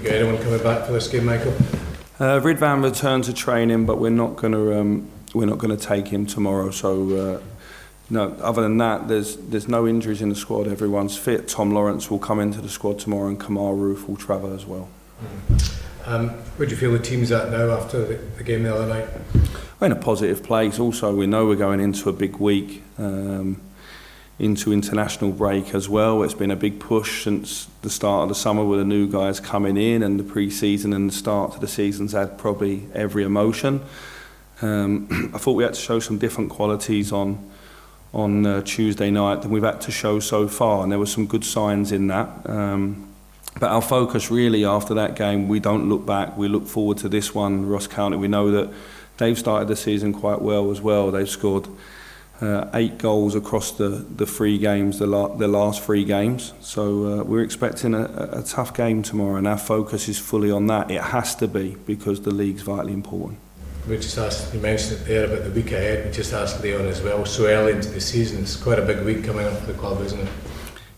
You got anyone coming back for this game, Michael? Ridvan returned to training, but we're not going to take him tomorrow. So no. Other than that, there's no injuries in the squad. Everyone's fit. Tom Lawrence will come into the squad tomorrow, and Kamara will travel as well. Where do you feel the team's at now after the game the other night? We're in a positive place. Also, we know we're going into a big week, into international break as well. It's been a big push since the start of the summer with the new guys coming in, and the pre-season and the start to the season's had probably every emotion. I thought we had to show some different qualities on Tuesday night than we've had to show so far, and there were some good signs in that. But our focus really after that game, we don't look back, we look forward to this one, Ross County. We know that they've started the season quite well as well. They've scored 8 goals across the 3 games, the last 3 games. So we're expecting a tough game tomorrow, and our focus is fully on that. It has to be, because the league's vitally important. We just asked, you mentioned it there about the week ahead, we just asked Leon as well, so early into the season, it's quite a big week coming up for the club, isn't it?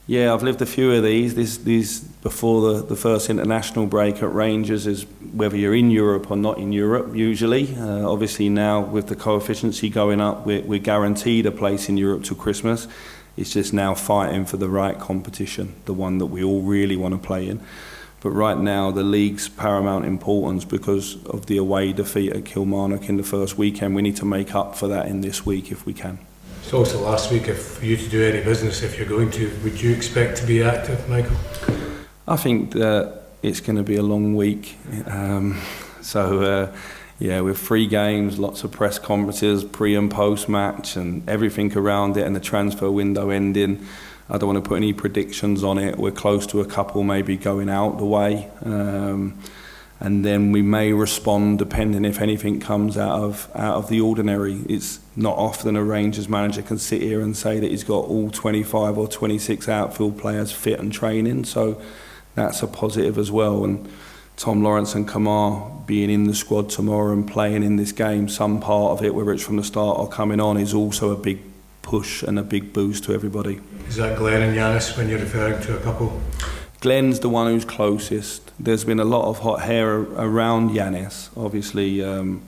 Yeah, I've lived a few of these. These before the first international break at Rangers is whether you're in Europe or not in Europe, usually. Obviously now with the coefficiency going up, we're guaranteed a place in Europe till Christmas. It's just now fighting for the right competition, the one that we all really want to play in. But right now the league's paramount importance because of the away defeat at Kilmarnock in the first weekend. We need to make up for that in this week if we can. It's also last week, if for you to do any business, if you're going to, would you expect to be active, Michael? I think that it's going to be a long week. With 3 games, lots of press conferences, pre and post match, and everything around it, and the transfer window ending. I don't want to put any predictions on it. We're close to a couple maybe going out the way. And then we may respond depending if anything comes out of the ordinary. It's not often a Rangers manager can sit here and say that he's got all 25 or 26 outfield players fit and training, so that's a positive as well. And Tom Lawrence and Kamara being in the squad tomorrow and playing in this game, some part of it, whether it's from the start or coming on, is also a big push and a big boost to everybody. Is that Glenn and Yanis when you're referring to a couple? Glenn's the one who's closest. There's been a lot of hot hair around Yanis, obviously, in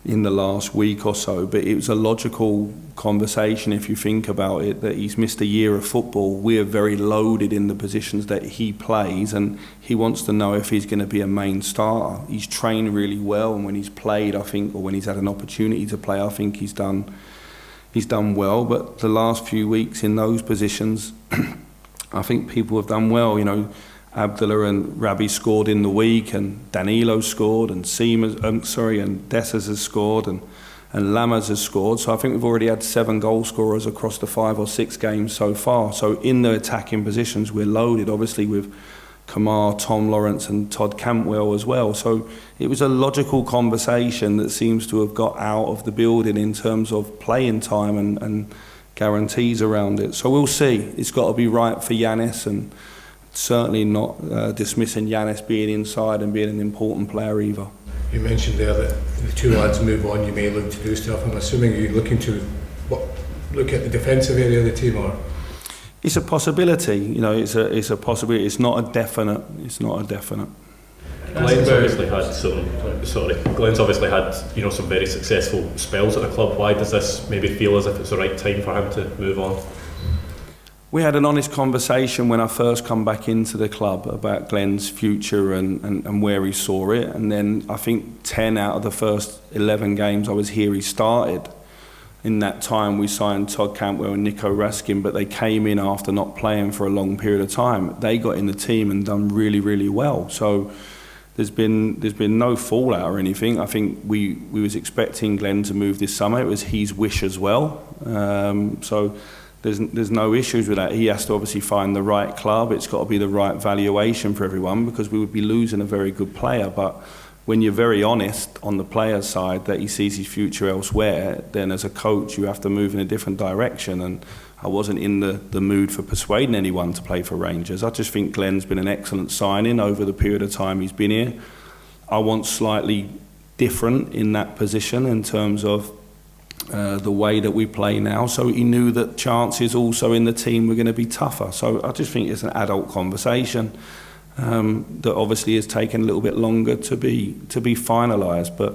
the last week or so, but it was a logical conversation if you think about it, that he's missed a year of football. We're very loaded in the positions that he plays, and he wants to know if he's going to be a main starter. He's trained really well, and when he's played, I think, or when he's had an opportunity to play, I think he's done well. But the last few weeks in those positions, I think people have done well. You know, Abdullah and Rabi scored in the week, and Danilo scored, and and Dessers has scored, and Lammers has scored. So I think we've already had 7 goal scorers across the 5 or 6 games so far. So in the attacking positions, we're loaded, obviously, with Kamara, Tom Lawrence and Todd Cantwell as well. So it was a logical conversation that seems to have got out of the building in terms of playing time and guarantees around it. So we'll see. It's got to be right for Yanis, and certainly not dismissing Yanis being inside and being an important player either. You mentioned there that the 2 lads move on, you may look to do stuff. I'm assuming you're looking to look at the defensive area of the team, or? It's a possibility, you know. It's a possibility. It's not a definite. Glenn's obviously had some very successful spells at the club. Why does this maybe feel as if it's the right time for him to move on? We had an honest conversation when I first come back into the club about Glenn's future and where he saw it, and then I think 10 out of the first 11 games I was here he started. In that time we signed Todd Cantwell and Nico Raskin, but they came in after not playing for a long period of time. They got in the team and done really, really well. So there's been no fallout or anything. I think we was expecting Glenn to move this summer. It was his wish as well. So there's no issues with that. He has to obviously find the right club. It's got to be the right valuation for everyone, because we would be losing a very good player. But when you're very honest on the player's side that he sees his future elsewhere, then as a coach you have to move in a different direction. And I wasn't in the mood for persuading anyone to play for Rangers. I just think Glenn's been an excellent signing over the period of time he's been here. I want slightly different in that position in terms of the way that we play now. So he knew that chances also in the team were going to be tougher. So I just think it's an adult conversation. that obviously is taking a little bit longer to be finalised. But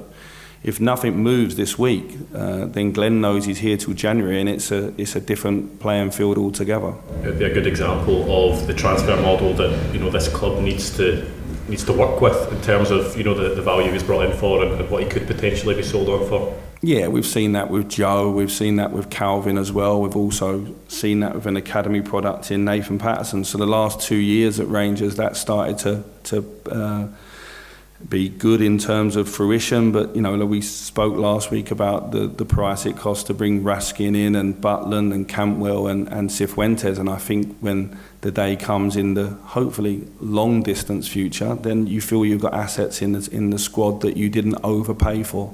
if nothing moves this week, then Glenn knows he's here till January, and it's a different playing field altogether. It'd be a good example of the transfer model that this club needs to work with in terms of the value he's brought in for and what he could potentially be sold on for. Yeah, we've seen that with Joe, we've seen that with Calvin as well. We've also seen that with an academy product in Nathan Patterson. So the last 2 years at Rangers, that started to be good in terms of fruition. But we spoke last week about the price it costs to bring Raskin in, and Butland and Cantwell and Cifuentes. And I think when the day comes in the hopefully long distance future, then you feel you've got assets in the squad that you didn't overpay for.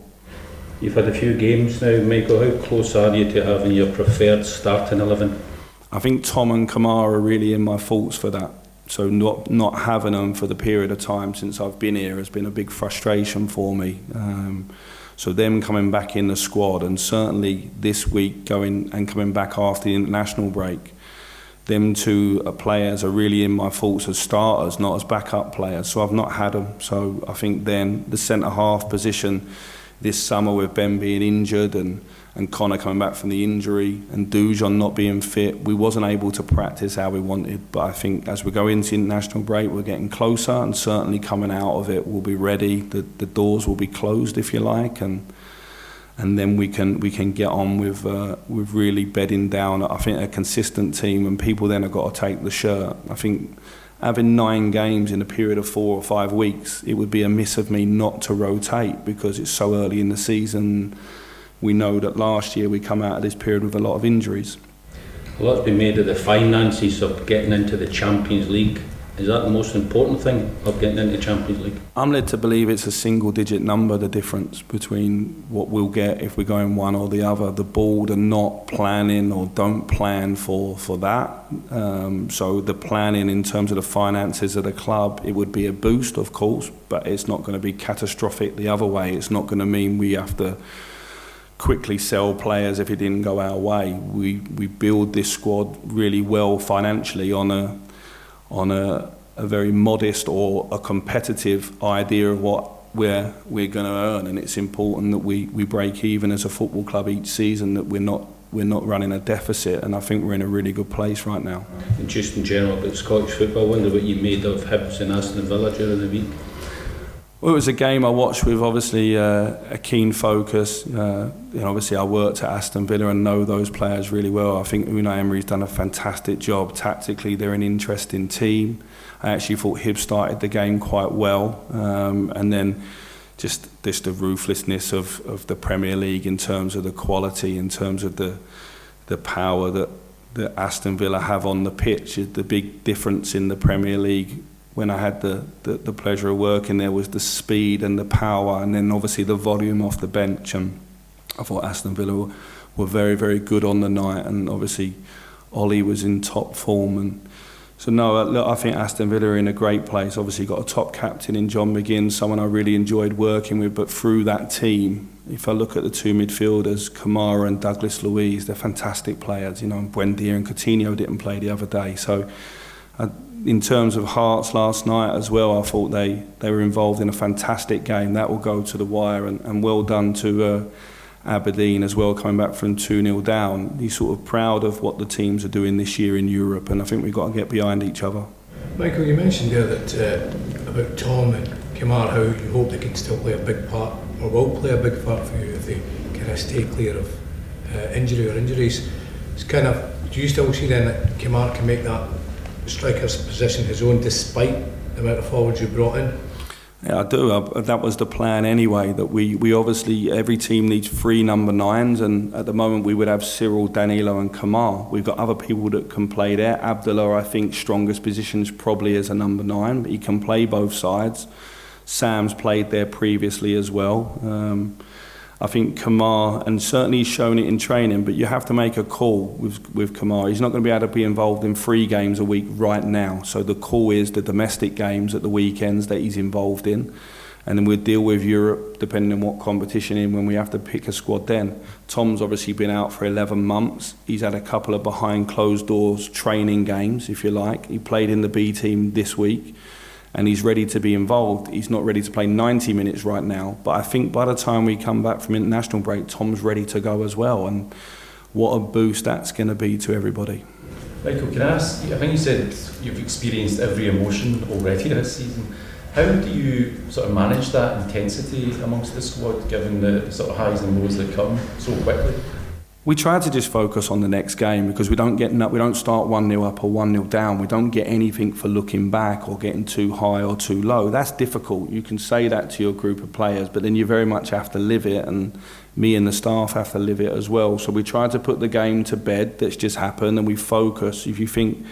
You've had a few games now, Michael. How close are you to having your preferred starting 11? I think Tom and Kamara are really in my thoughts for that. So not having them for the period of time since I've been here has been a big frustration for me. So them coming back in the squad, and certainly this week coming back after the international break, them two players are really in my thoughts as starters, not as backup players. So I've not had them. So I think then the centre-half position this summer, with Ben being injured and Connor coming back from the injury and Dujon not being fit, we wasn't able to practice how we wanted. But I think as we go into the international break, we're getting closer, and certainly coming out of it, we'll be ready. The doors will be closed, if you like, and then we can get on with really bedding down, I think, a consistent team, and people then have got to take the shirt. I think having 9 games in a period of 4 or 5 weeks, it would be amiss of me not to rotate, because it's so early in the season. We know that last year we come out of this period with a lot of injuries. A lot's been made of the finances of getting into the Champions League. Is that the most important thing of getting into the Champions League? I'm led to believe it's a single-digit number, the difference between what we'll get if we're going one or the other. The board are not planning or don't plan for that. So the planning in terms of the finances of the club, it would be a boost, of course, but it's not going to be catastrophic the other way. It's not going to mean we have to quickly sell players if it didn't go our way. We build this squad really well financially on a very modest or a competitive idea of what we're going to earn, and it's important that we break even as a football club each season, that we're not running a deficit, and I think we're in a really good place right now. And just in general about Scottish football, I wonder what you made of Hibs and Aston Villa during the week. Well, it was a game I watched with obviously a keen focus. Obviously I worked at Aston Villa and know those players really well. I think Unai Emery's done a fantastic job. Tactically, they're an interesting team. I actually thought Hibs started the game quite well. And then just the ruthlessness of the Premier League in terms of the quality, in terms of the power that Aston Villa have on the pitch. The big difference in the Premier League, when I had the pleasure of working there, was the speed and the power, and then obviously the volume off the bench. And I thought Aston Villa were very, very good on the night, and obviously Ollie was in top form. And so look, I think Aston Villa are in a great place. Obviously got a top captain in John McGinn, someone I really enjoyed working with. But through that team, if I look at the 2 midfielders, Kamara and Douglas Luiz, they're fantastic players. And Buendia and Coutinho didn't play the other day. So in terms of Hearts last night as well, I thought they were involved in a fantastic game. That will go to the wire, and well done to Aberdeen as well, coming back from 2-0 down. He's sort of proud of what the teams are doing this year in Europe, and I think we've got to get behind each other. Michael, you mentioned there that about Tom and Kamara, how you hope they can still play a big part, or will play a big part for you if they kind of stay clear of injury or injuries. It's kind of, do you still see then that Kamara can make that striker's position his own despite the amount of forwards you brought in? Yeah, I do. That was the plan anyway, that we obviously, every team needs 3 number 9s, and at the moment we would have Cyril, Danilo and Kamara. We've got other people that can play there. Abdullah, I think, strongest positions probably as a number 9, but he can play both sides. Sam's played there previously as well. I think Kamara, and certainly he's shown it in training, but you have to make a call with Kamara. He's not going to be able to be involved in 3 games a week right now. So the call is the domestic games at the weekends that he's involved in. And then we'll deal with Europe, depending on what competition in, when we have to pick a squad then. Tom's obviously been out for 11 months. He's had a couple of behind closed doors training games, if you like. He played in the B team this week. and he's ready to be involved. He's not ready to play 90 minutes right now, but I think by the time we come back from international break, Tom's ready to go as well, and what a boost that's going to be to everybody. Michael, can I ask, I think you said you've experienced every emotion already this season. How do you sort of manage that intensity amongst the squad, given the sort of highs and lows that come so quickly? We try to just focus on the next game, because we don't start 1-0 up or 1-0 down. We don't get anything for looking back or getting too high or too low. That's difficult. You can say that to your group of players, but then you very much have to live it, and me and the staff have to live it as well. So we try to put the game to bed that's just happened, and we focus. If you think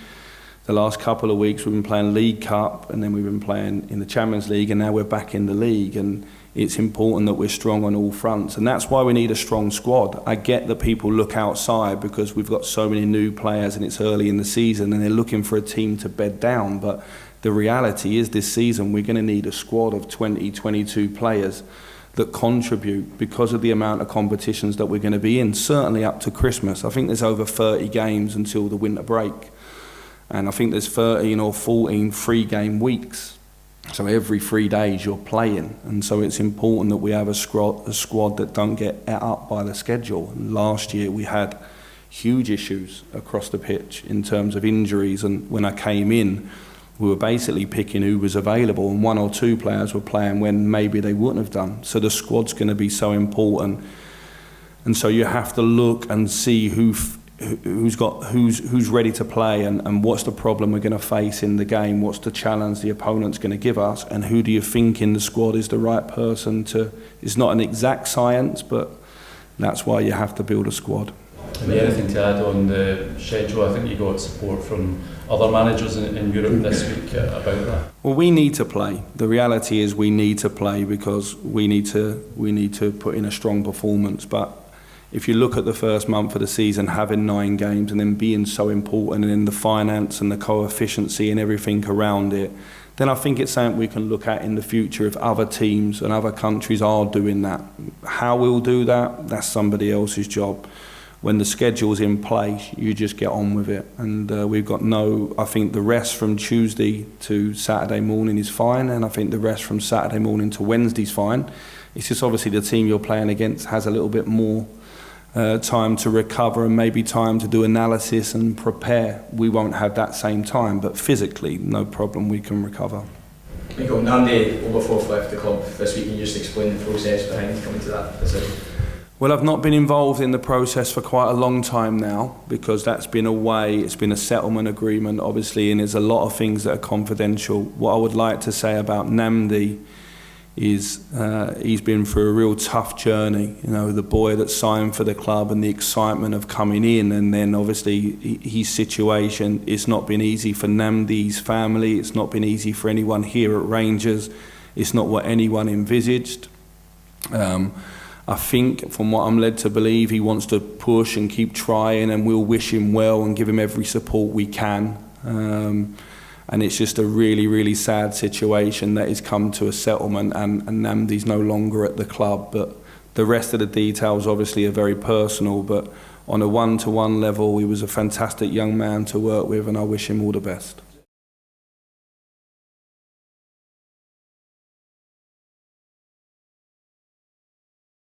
the last couple of weeks we've been playing League Cup, and then we've been playing in the Champions League, and now we're back in the league, and it's important that we're strong on all fronts, and that's why we need a strong squad. I get that people look outside because we've got so many new players and it's early in the season and they're looking for a team to bed down, but the reality is this season we're going to need a squad of 20, 22 players that contribute because of the amount of competitions that we're going to be in, certainly up to Christmas. I think there's over 30 games until the winter break, and I think there's 13 or 14 3-game weeks. So every 3 days you're playing, and so it's important that we have a squad that don't get ate up by the schedule. And last year we had huge issues across the pitch in terms of injuries, and when I came in we were basically picking who was available, and 1 or 2 players were playing when maybe they wouldn't have done. So the squad's going to be so important, and so you have to look and see who's ready to play, and what's the problem we're going to face in the game, what's the challenge the opponent's going to give us, and who do you think in the squad is the right person to. It's not an exact science, but that's why you have to build a squad. Anything to add on the schedule? I think you got support from other managers in Europe this week about that. Well, we need to play. The reality is we need to play because we need to put in a strong performance. But if you look at the first month of the season, having 9 games and then being so important, and in the finance and the co-efficiency and everything around it, then I think it's something we can look at in the future if other teams and other countries are doing that. How we'll do that, that's somebody else's job. When the schedule's in place, you just get on with it. And we've got I think the rest from Tuesday to Saturday morning is fine, and I think the rest from Saturday morning to Wednesday's fine. It's just obviously the team you're playing against has a little bit more time to recover and maybe time to do analysis and prepare. We won't have that same time, but physically, no problem, we can recover. You got Nnamdi over 4th left the club this week, and you just explain the process behind coming to that decision. Well, I've not been involved in the process for quite a long time now, because that's been it's been a settlement agreement, obviously, and there's a lot of things that are confidential. What I would like to say about Nnamdi is he's been through a real tough journey. You know, the boy that signed for the club and the excitement of coming in, and then obviously his situation, it's not been easy for Nnamdi's family, it's not been easy for anyone here at Rangers, it's not what anyone envisaged. I think, from what I'm led to believe, he wants to push and keep trying, and we'll wish him well and give him every support we can. And it's just a really, really sad situation that has come to a settlement, and Nnamdi's no longer at the club. But the rest of the details obviously are very personal, but on a one-to-one level, he was a fantastic young man to work with, and I wish him all the best.